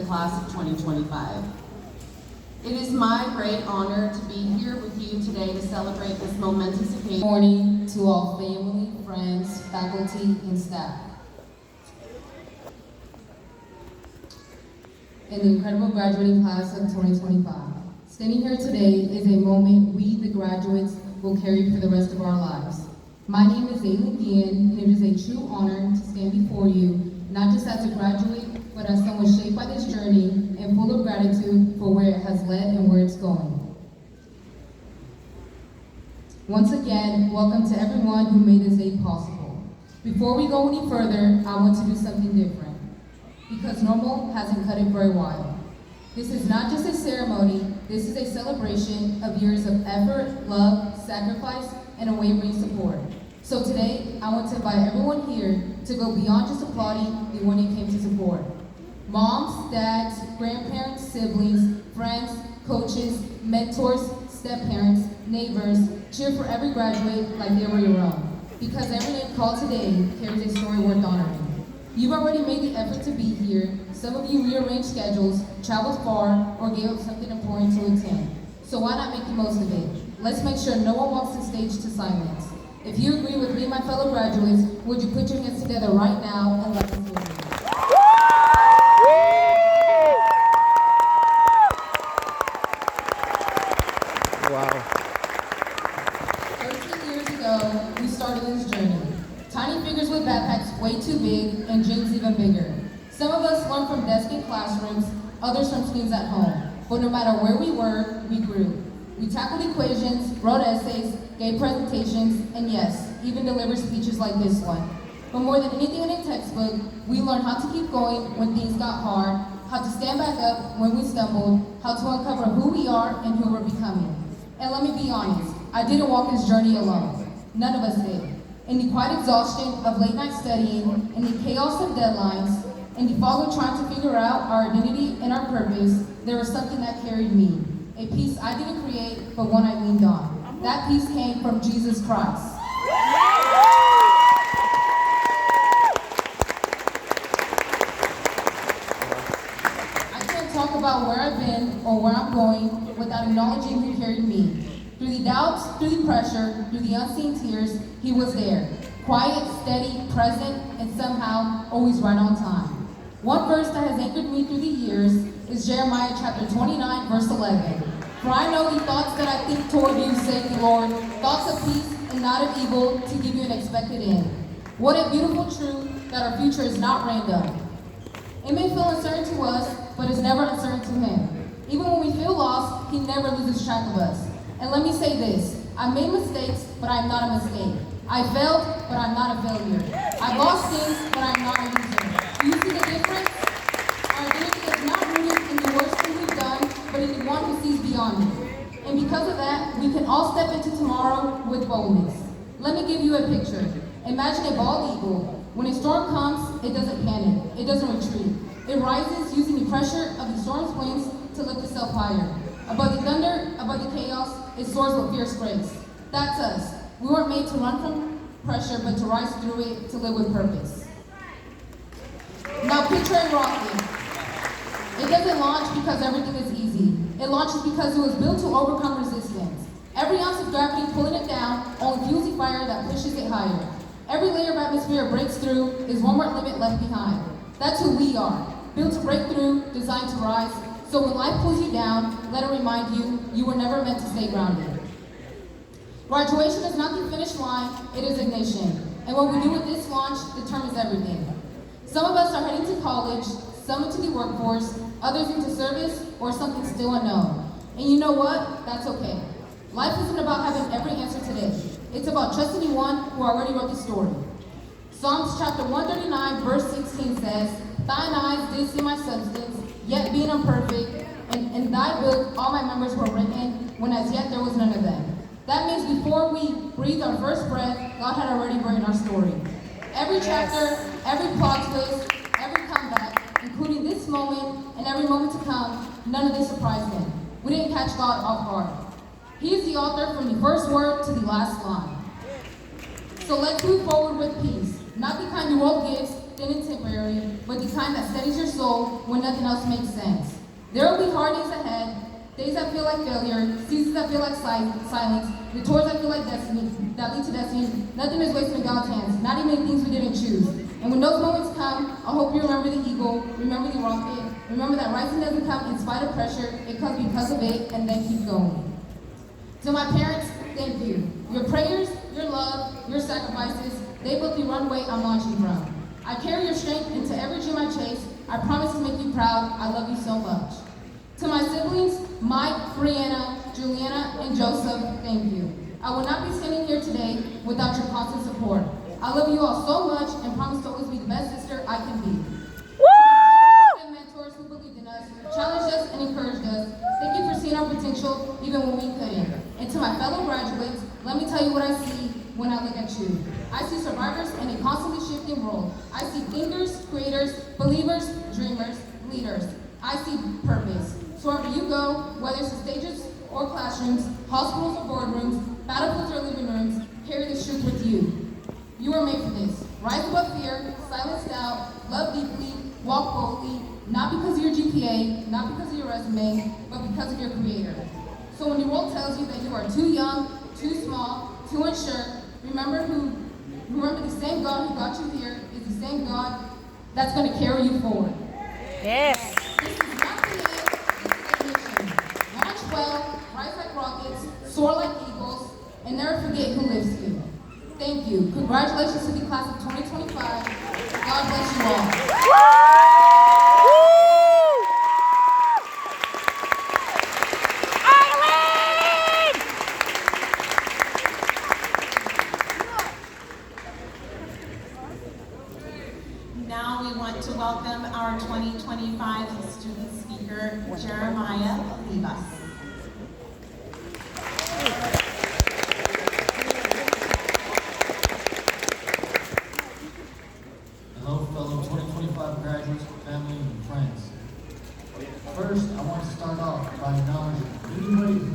class of 2025. It is my great honor to be here with you today to celebrate this momentous occasion. Good morning to all family, friends, faculty, and staff. In the incredible graduating class of 2025. Standing here today is a moment we, the graduates, will carry for the rest of our lives. My name is Aylin, and it is a true honor to stand before you, not just as a graduate, but as someone shaped by this journey and full of gratitude for where it has led and where it's going. Once again, welcome to everyone who made this day possible. Before we go any further, I want to do something different, because normal hasn't cut it for a while. This is not just a ceremony, this is a celebration of years of effort, love, sacrifice, and unwavering support. So today, I want to invite everyone here to go beyond just applauding the one you came to support. Moms, dads, grandparents, siblings, friends, coaches, mentors, step-parents, neighbors, cheer for every graduate like they were your own. Because every name called today carries a story worth honoring. You've already made the effort to be here. Some of you rearranged schedules, traveled far, or gave up something important to attend. So why not make the most of it? Let's make sure no one walks the stage to silence. If you agree with me, my fellow graduates, would you put your hands together right now and let us hear it? Wow. 13 years ago, we started this journey. Tiny figures with backpacks way too big and dreams even bigger. Some of us learned from desks in classrooms, others from screens at home. But no matter where we were, we grew. We tackled equations, wrote essays, gave presentations, and yes, even delivered speeches like this one. But more than anything in a textbook, we learned how to keep going when things got hard, how to stand back up when we stumbled, how to uncover who we are and who we're becoming. And let me be honest, I didn't walk this journey alone. None of us did. In the quiet exhaustion of late night studying, in the chaos of deadlines, in the fog of trying to figure out our identity and our purpose, there was something that carried me. A peace I didn't create, but one I leaned on. That peace came from Jesus Christ. I can't talk about where I've been or where I'm going without acknowledging who carried me. Through the doubts, through the pressure, through the unseen tears, he was there. Quiet, steady, present, and somehow always right on time. One verse that has anchored me through the years is Jeremiah chapter 29, verse 11. For I know the thoughts that I think toward you, saith the Lord, thoughts of peace and not of evil, to give you an expected end. What a beautiful truth that our future is not random. It may feel uncertain to us, but it's never uncertain to him. Even when we feel lost, he never loses track of us. And let me say this, I made mistakes, but I'm not a mistake. I failed, but I'm not a failure. I lost things, but I'm not a loser. Do you see the difference? Our identity is not rooted in the worst thing we've done, but in the one who sees beyond it. And because of that, we can all step into tomorrow with boldness. Let me give you a picture. Imagine a bald eagle. When a storm comes, it doesn't panic. It doesn't retreat. It rises using the pressure of the storm's wings to lift itself higher. Above the thunder, above the chaos, it soars with fierce grace. That's us. We weren't made to run from pressure, but to rise through it, to live with purpose. Now picture a rocket. It doesn't launch because everything is easy. It launches because it was built to overcome resistance. Every ounce of gravity pulling it down only fuels the fire that pushes it higher. Every layer of atmosphere it breaks through is one more limit left behind. That's who we are. Built to break through, designed to rise. So when life pulls you down, let it remind you, you were never meant to stay grounded. Graduation is not the finish line, it is ignition. And what we do with this launch determines everything. Some of us are heading to college, some into the workforce, others into service, or something still unknown. And you know what? That's okay. Life isn't about having every answer today. It's about trusting the one who already wrote the story. Psalms chapter 139, verse 16 says, Thine eyes did see my substance, yet being imperfect, and in thy book all my members were written, when as yet there was none of them. That means before we breathed our first breath, God had already written our story. Every chapter, every plot twist, every comeback, including this moment and every moment to come, none of this surprised him. We didn't catch God off guard. He is the author from the first word to the last line. So let's move forward with peace, not the kind the world gives, thin and temporary, but the kind that steadies your soul when nothing else makes sense. There will be hard days ahead, days that feel like failure, seasons that feel like silence, detours that feel like destiny, that lead to destiny. Nothing is wasted in God's hands, not even things we didn't choose. And when those moments come, I hope you remember the eagle, remember the rocket, remember that rising doesn't come in spite of pressure, it comes because of it, and then keep going. To my parents, thank you. Your prayers, your love, your sacrifices, they built the runway I'm launching from. I carry your strength into every dream I chase. I promise to make you proud. I love you so much. To my siblings, Mike, Brianna, Juliana, and Joseph, thank you. I would not be standing here today without your constant support. I love you all so much and promise to always be the best sister I can be. Woo! To my teachers and mentors who believed in us, challenged us, and encouraged us, thank you for seeing our potential even when we couldn't. And to my fellow graduates, let me tell you what I see when I look at you. I see survivors in a constantly shifting world. I see thinkers, creators, believers, dreamers, leaders. I see purpose. So wherever you go, whether it's the stages or classrooms, hospitals or boardrooms, battlefields or living rooms, carry this truth with you. You are made for this. Rise above fear, silence doubt, love deeply, walk boldly, not because of your GPA, not because of your resume, but because of your Creator. So when the world tells you that you are too young, too small, too unsure, remember the same God who got you here is the same God that's going to carry you forward. Yes. This is not the end, it's the mission. Launch well, rise like rockets, soar like eagles, and never forget who lives you. Thank you. Congratulations to the class of 2025. God bless you all.